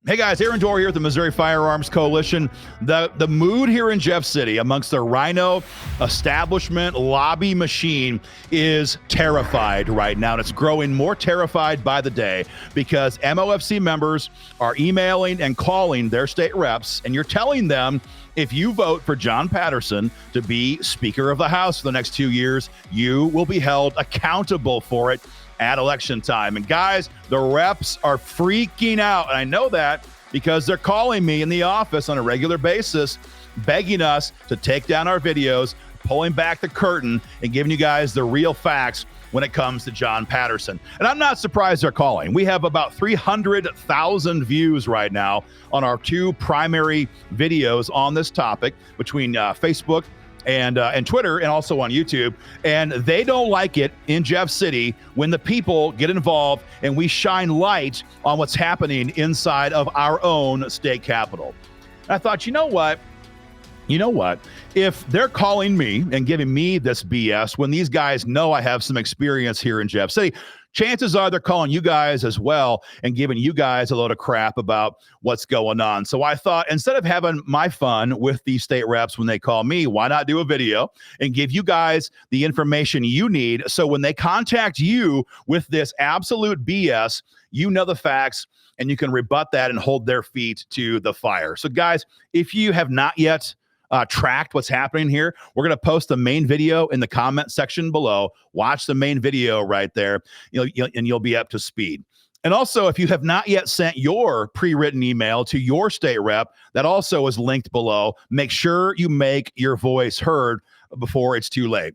Hey guys, Aaron Dorr here at the Missouri Firearms Coalition. The mood here in Jeff City amongst the RINO establishment lobby machine is terrified right now. And it's growing more terrified by the day because MOFC members are emailing and calling their state reps, and you're telling them if you vote for John Patterson to be Speaker of the House for the next 2 years, you will be held accountable for it at election time. And guys, the reps are freaking out. And I know that because they're calling me in the office on a regular basis, begging us to take down our videos, pulling back the curtain, and giving you guys the real facts when it comes to John Patterson. And I'm not surprised they're calling. We have about 300,000 views right now on our two primary videos on this topic between Facebook and Twitter, and also on YouTube. And they don't like it in Jeff City when the people get involved and we shine light on what's happening inside of our own state capitol. And I thought, you know what? If they're calling me and giving me this BS when these guys know I have some experience here in Jeff City, chances are they're calling you guys as well and giving you guys a load of crap about what's going on. So I thought, instead of having my fun with these state reps when they call me, why not do a video and give you guys the information you need so when they contact you with this absolute BS, you know the facts and you can rebut that and hold their feet to the fire. So guys, if you have not yet tracked what's happening here, we're going to post the main video in the comment section below. Watch the main video right there, and you'll be up to speed. And also, if you have not yet sent your pre-written email to your state rep, that also is linked below. Make sure you make your voice heard before it's too late.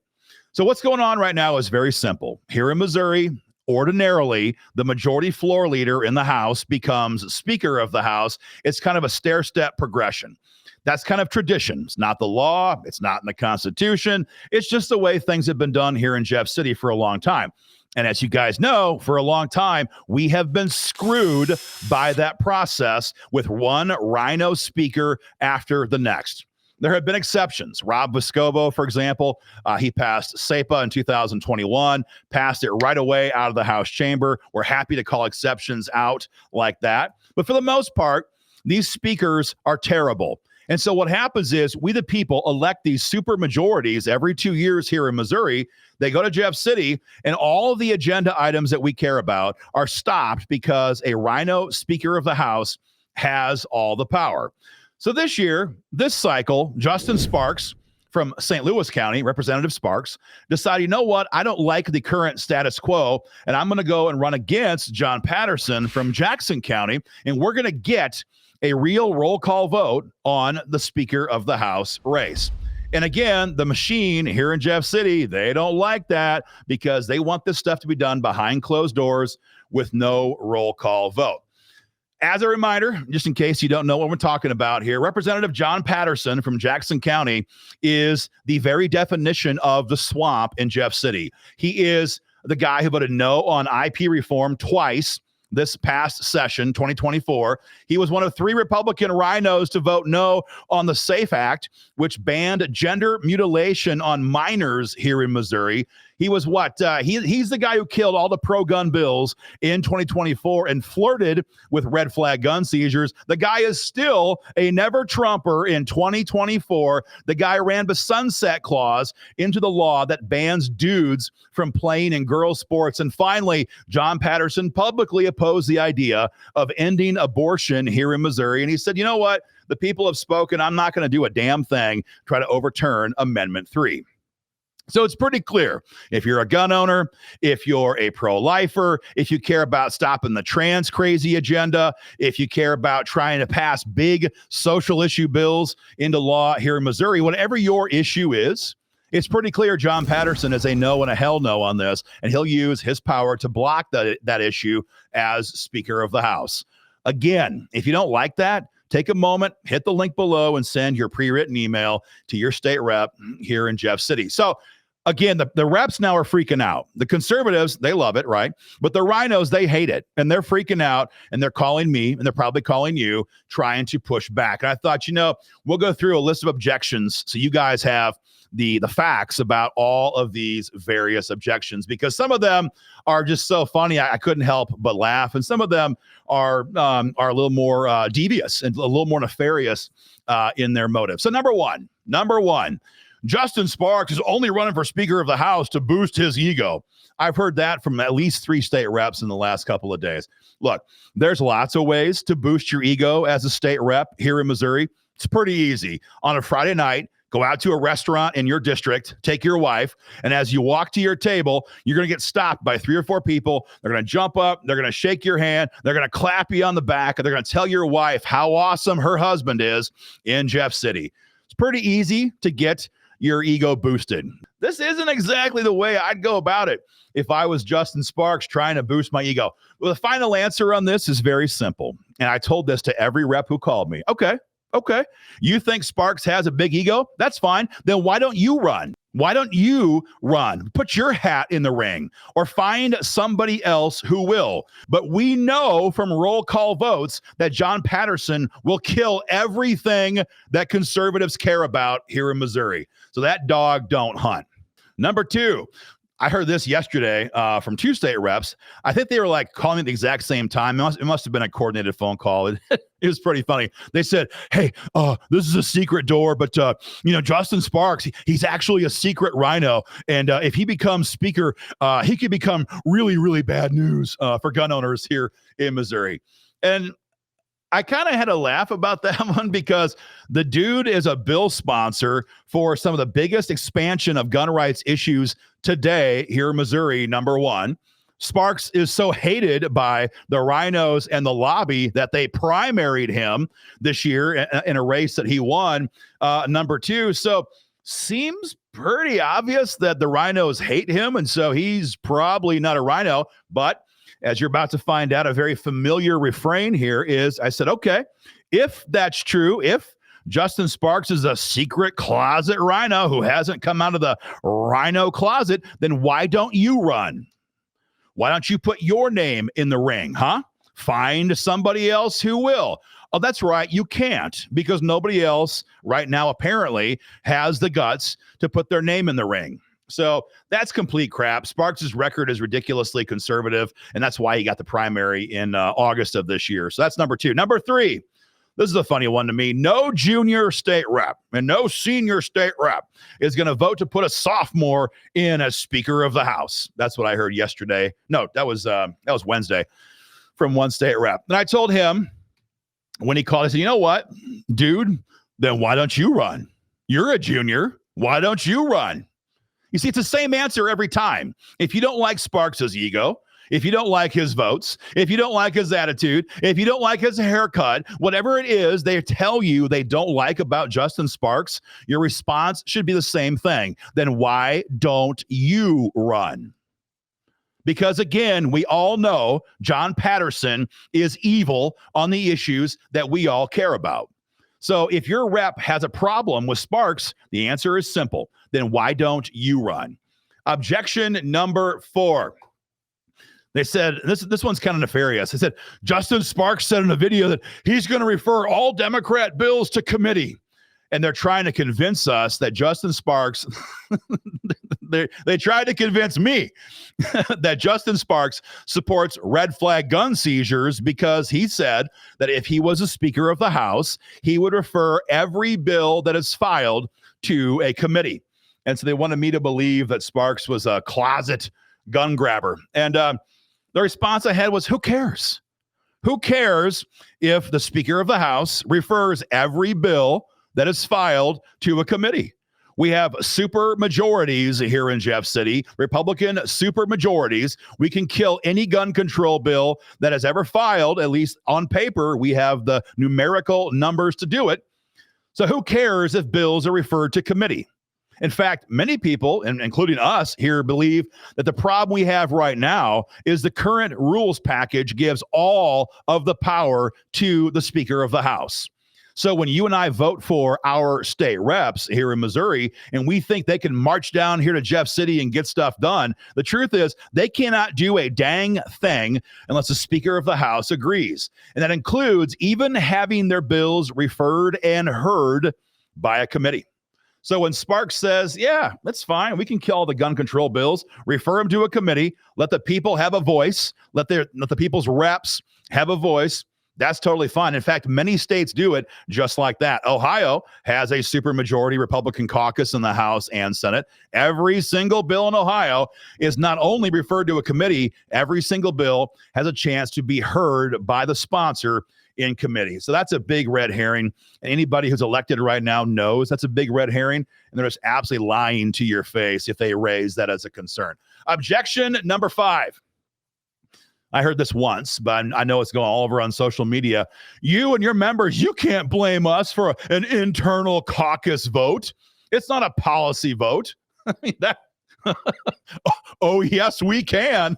So what's going on right now is very simple. Here in Missouri, ordinarily, the majority floor leader in the House becomes Speaker of the House. It's kind of a stair-step progression. That's kind of tradition. It's not the law. It's not in the Constitution. It's just the way things have been done here in Jeff City for a long time. And as you guys know, for a long time, we have been screwed by that process with one RINO speaker after the next. There have been exceptions. Rob Vescovo, for example, he passed SEPA in 2021, passed it right away out of the House chamber. We're happy to call exceptions out like that. But for the most part, these speakers are terrible. And so what happens is we, the people, elect these super majorities every 2 years here in Missouri. They go to Jeff City, and all of the agenda items that we care about are stopped because a RINO Speaker of the House has all the power. So this year, this cycle, Justin Sparks from St. Louis County, Representative Sparks, decided, you know what, I don't like the current status quo, and I'm going to go and run against John Patterson from Jackson County, and we're going to get a real roll call vote on the Speaker of the House race. And again, the machine here in Jeff City, they don't like that because they want this stuff to be done behind closed doors with no roll call vote. As a reminder, just in case you don't know what we're talking about here, Representative John Patterson from Jackson County is the very definition of the swamp in Jeff City. He is the guy who voted no on IP reform twice this past session, 2024. He was one of 3 Republican RINOs to vote no on the SAFE Act, which banned gender mutilation on minors here in Missouri. He was he's the guy who killed all the pro-gun bills in 2024 and flirted with red flag gun seizures. The guy is still a never Trumper in 2024. The guy ran the sunset clause into the law that bans dudes from playing in girls' sports. And finally, John Patterson publicly opposed the idea of ending abortion here in Missouri. And he said, you know what? The people have spoken. I'm not going to do a damn thing, try to overturn Amendment 3. So it's pretty clear. If you're a gun owner, if you're a pro-lifer, if you care about stopping the trans crazy agenda, if you care about trying to pass big social issue bills into law here in Missouri, whatever your issue is, it's pretty clear John Patterson is a no and a hell no on this, and he'll use his power to block that issue as Speaker of the House. Again, if you don't like that, take a moment, hit the link below, and send your pre-written email to your state rep here in Jeff City. So Again, the reps now are freaking out. The conservatives, they love it, right? But the RINOs, they hate it, and they're freaking out, and they're calling me, and they're probably calling you, trying to push back. And I thought, we'll go through a list of objections so you guys have the facts about all of these various objections, because some of them are just so funny I couldn't help but laugh, and some of them are a little more devious and a little more nefarious in their motive. So number one, Justin Sparks is only running for Speaker of the House to boost his ego. I've heard that from at least 3 state reps in the last couple of days. Look, there's lots of ways to boost your ego as a state rep here in Missouri. It's pretty easy. On a Friday night, go out to a restaurant in your district, take your wife, and as you walk to your table, you're going to get stopped by 3 or 4 people. They're going to jump up, they're going to shake your hand, they're going to clap you on the back, and they're going to tell your wife how awesome her husband is in Jeff City. It's pretty easy to get your ego boosted. This isn't exactly the way I'd go about it if I was Justin Sparks trying to boost my ego. Well, the final answer on this is very simple. And I told this to every rep who called me. Okay. You think Sparks has a big ego? That's fine. Then why don't you run? Why don't you run? Put your hat in the ring or find somebody else who will. But we know from roll call votes that John Patterson will kill everything that conservatives care about here in Missouri. So that dog don't hunt. Number 2, I heard this yesterday from 2 state reps. I think they were like calling at the exact same time. It must have been a coordinated phone call. It was pretty funny. They said, hey, this is a secret door, but, Justin Sparks, he's actually a secret RINO. And if he becomes speaker, he could become really, really bad news for gun owners here in Missouri. And I kind of had a laugh about that one because the dude is a bill sponsor for some of the biggest expansion of gun rights issues today here in Missouri, number 1. Sparks is so hated by the RINOs and the lobby that they primaried him this year in a race that he won, number 2. So seems pretty obvious that the RINOs hate him, and so he's probably not a RINO, but as you're about to find out, a very familiar refrain here is, I said, okay, if that's true, if Justin Sparks is a secret closet RINO who hasn't come out of the RINO closet, then why don't you run? Why don't you put your name in the ring, huh? Find somebody else who will. Oh, that's right. You can't, because nobody else right now apparently has the guts to put their name in the ring. So that's complete crap. Sparks' record is ridiculously conservative, and that's why he got the primary in August of this year. So that's number 2. Number 3, this is a funny one to me. No junior state rep and no senior state rep is going to vote to put a sophomore in as Speaker of the House. That's what I heard yesterday. No, that was Wednesday from one state rep. And I told him when he called, I said, you know what, dude, then why don't you run? You're a junior. Why don't you run? You see, it's the same answer every time. If you don't like Sparks' ego, if you don't like his votes, if you don't like his attitude, if you don't like his haircut, whatever it is they tell you they don't like about Justin Sparks, your response should be the same thing. Then why don't you run? Because again, we all know John Patterson is evil on the issues that we all care about. So if your rep has a problem with Sparks, the answer is simple. Then why don't you run? Objection number 4. They said, this one's kind of nefarious. They said, Justin Sparks said in a video that he's going to refer all Democrat bills to committee. And they're trying to convince us that Justin Sparks, they tried to convince me that Justin Sparks supports red flag gun seizures because he said that if he was a Speaker of the House, he would refer every bill that is filed to a committee. And so they wanted me to believe that Sparks was a closet gun grabber. And the response I had was, who cares? Who cares if the Speaker of the House refers every bill that is filed to a committee? We have super majorities here in Jeff City, Republican super majorities. We can kill any gun control bill that has ever filed, at least on paper. We have the numerical numbers to do it. So who cares if bills are referred to committee? In fact, many people, including us here, believe that the problem we have right now is the current rules package gives all of the power to the Speaker of the House. So when you and I vote for our state reps here in Missouri and we think they can march down here to Jeff City and get stuff done, the truth is they cannot do a dang thing unless the Speaker of the House agrees. And that includes even having their bills referred and heard by a committee. So when Sparks says, yeah, that's fine, we can kill the gun control bills, refer them to a committee, let the people have a voice, let the people's reps have a voice, that's totally fine. In fact, many states do it just like that. Ohio has a supermajority Republican caucus in the House and Senate. Every single bill in Ohio is not only referred to a committee, every single bill has a chance to be heard by the sponsor in committee. So that's a big red herring. And anybody who's elected right now knows that's a big red herring. And they're just absolutely lying to your face if they raise that as a concern. Objection number 5. I heard this once, but I know it's going all over on social media. You and your members, you can't blame us for an internal caucus vote. It's not a policy vote. I mean, that. Oh, yes, we can.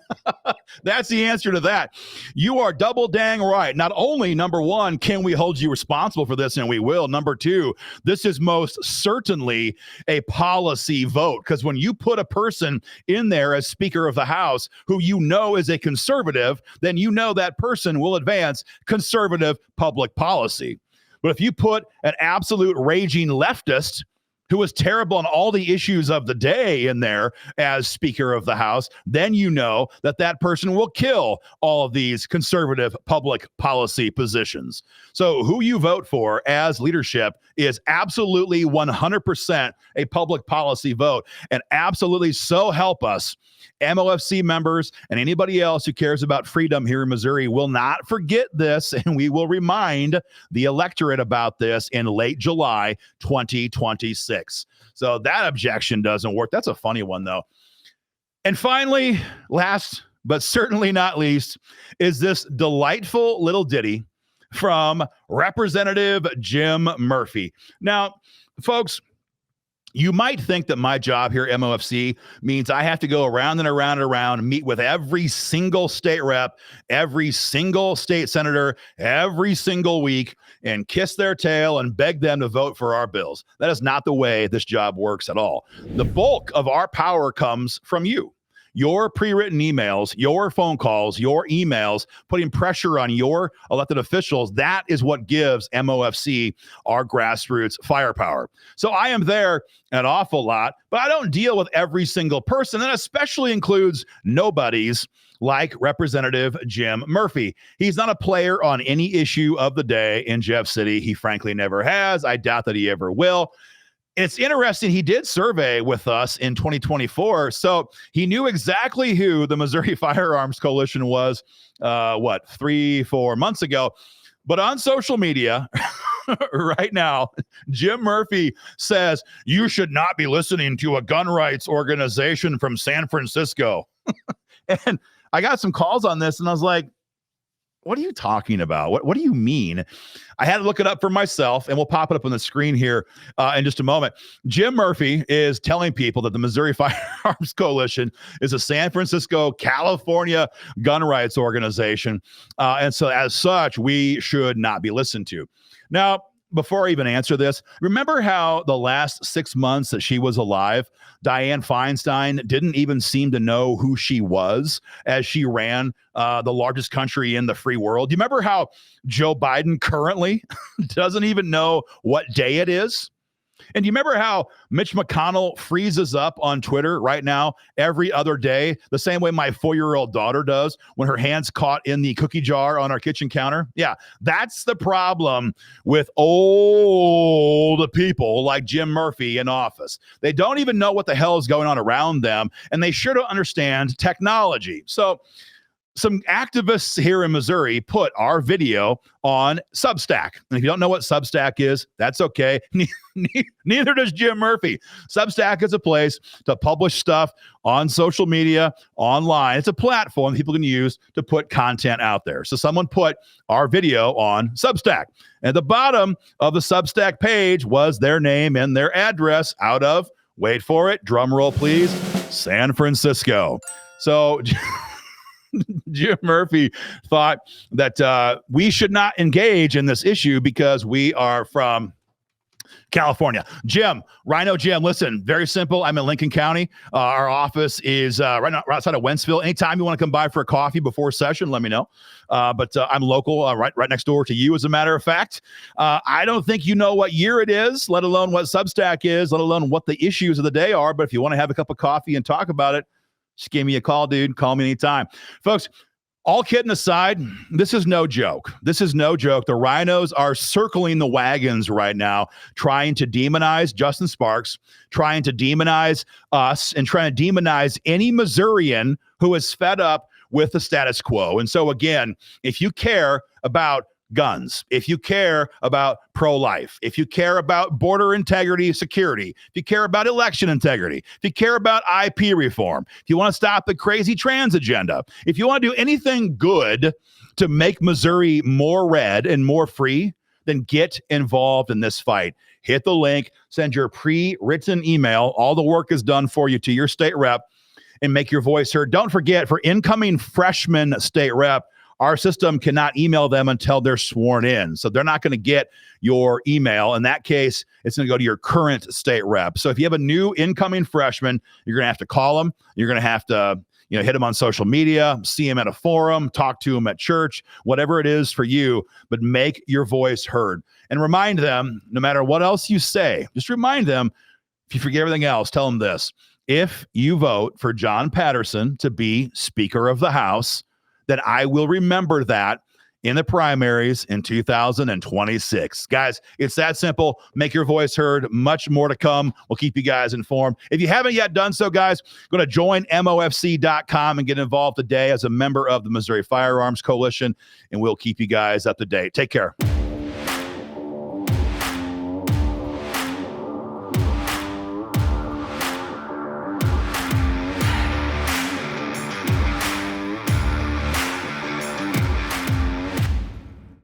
That's the answer to that. You are double dang right. Not only, number one, can we hold you responsible for this, and we will. Number two, this is most certainly a policy vote, because when you put a person in there as Speaker of the House who you know is a conservative, then you know that person will advance conservative public policy. But if you put an absolute raging leftist who was terrible on all the issues of the day in there as Speaker of the House, then you know that that person will kill all of these conservative public policy positions. So who you vote for as leadership is absolutely 100% a public policy vote. And absolutely, so help us, MOFC members and anybody else who cares about freedom here in Missouri will not forget this, and we will remind the electorate about this in late July 2026. So that objection doesn't work. That's a funny one, though. And finally, last but certainly not least, is this delightful little ditty from Representative Jim Murphy. Now, folks, you might think that my job here at MOFC means I have to go around and around and around, meet with every single state rep, every single state senator, every single week, and kiss their tail and beg them to vote for our bills. That is not the way this job works at all. The bulk of our power comes from you. Your pre-written emails, your phone calls, your emails, putting pressure on your elected officials, that is what gives MOFC our grassroots firepower. So I am there an awful lot, but I don't deal with every single person. That especially includes nobodies like Representative Jim Murphy. He's not a player on any issue of the day in Jeff City. He frankly never has. I doubt that he ever will. It's interesting. He did survey with us in 2024, so he knew exactly who the Missouri Firearms Coalition was, 3-4 months ago. But on social media right now, Jim Murphy says, you should not be listening to a gun rights organization from San Francisco. And I got some calls on this, and I was like, what are you talking about? What do you mean? I had to look it up for myself, and we'll pop it up on the screen here in just a moment. Jim Murphy is telling people that the Missouri Firearms Coalition is a San Francisco, California gun rights organization. And so as such, we should not be listened to. Now, before I even answer this, remember how the last 6 months that she was alive, Dianne Feinstein didn't even seem to know who she was as she ran the largest country in the free world? Do you remember how Joe Biden currently doesn't even know what day it is? And do you remember how Mitch McConnell freezes up on Twitter right now every other day, the same way my 4-year-old daughter does when her hand's caught in the cookie jar on our kitchen counter? Yeah, that's the problem with old people like Jim Murphy in office. They don't even know what the hell is going on around them, and they sure don't understand technology. So some activists here in Missouri put our video on Substack. And if you don't know what Substack is, that's okay. Neither does Jim Murphy. Substack is a place to publish stuff on social media, online. It's a platform people can use to put content out there. So someone put our video on Substack. At the bottom of the Substack page was their name and their address out of, wait for it, drum roll please, San Francisco. So Jim Murphy thought that we should not engage in this issue because we are from California. Jim, RINO Jim, listen, very simple. I'm in Lincoln County. Our office is right outside of Wentzville. Anytime you want to come by for a coffee before session, let me know. But I'm local, right next door to you, as a matter of fact. I don't think you know what year it is, let alone what Substack is, let alone what the issues of the day are. But if you want to have a cup of coffee and talk about it, just give me a call, dude. Call me anytime. Folks, all kidding aside, this is no joke. This is no joke. The RINOs are circling the wagons right now, trying to demonize Justin Sparks, trying to demonize us, and trying to demonize any Missourian who is fed up with the status quo. And so, again, if you care about guns, if you care about pro-life, if you care about border integrity, security, if you care about election integrity, if you care about IP reform, if you want to stop the crazy trans agenda, if you want to do anything good to make Missouri more red and more free, then get involved in this fight. Hit the link, send your pre-written email. All the work is done for you to your state rep, and make your voice heard. Don't forget, for incoming freshman state rep, our system cannot email them until they're sworn in. So they're not going to get your email. In that case, it's going to go to your current state rep. So if you have a new incoming freshman, you're going to have to call them. You're going to have to hit them on social media, see them at a forum, talk to them at church, whatever it is for you, but make your voice heard. And remind them, no matter what else you say, just remind them, if you forget everything else, tell them this. If you vote for John Patterson to be Speaker of the House, then I will remember that in the primaries in 2026. Guys, it's that simple. Make your voice heard. Much more to come. We'll keep you guys informed. If you haven't yet done so, guys, go to joinmofc.com and get involved today as a member of the Missouri Firearms Coalition, and we'll keep you guys up to date. Take care.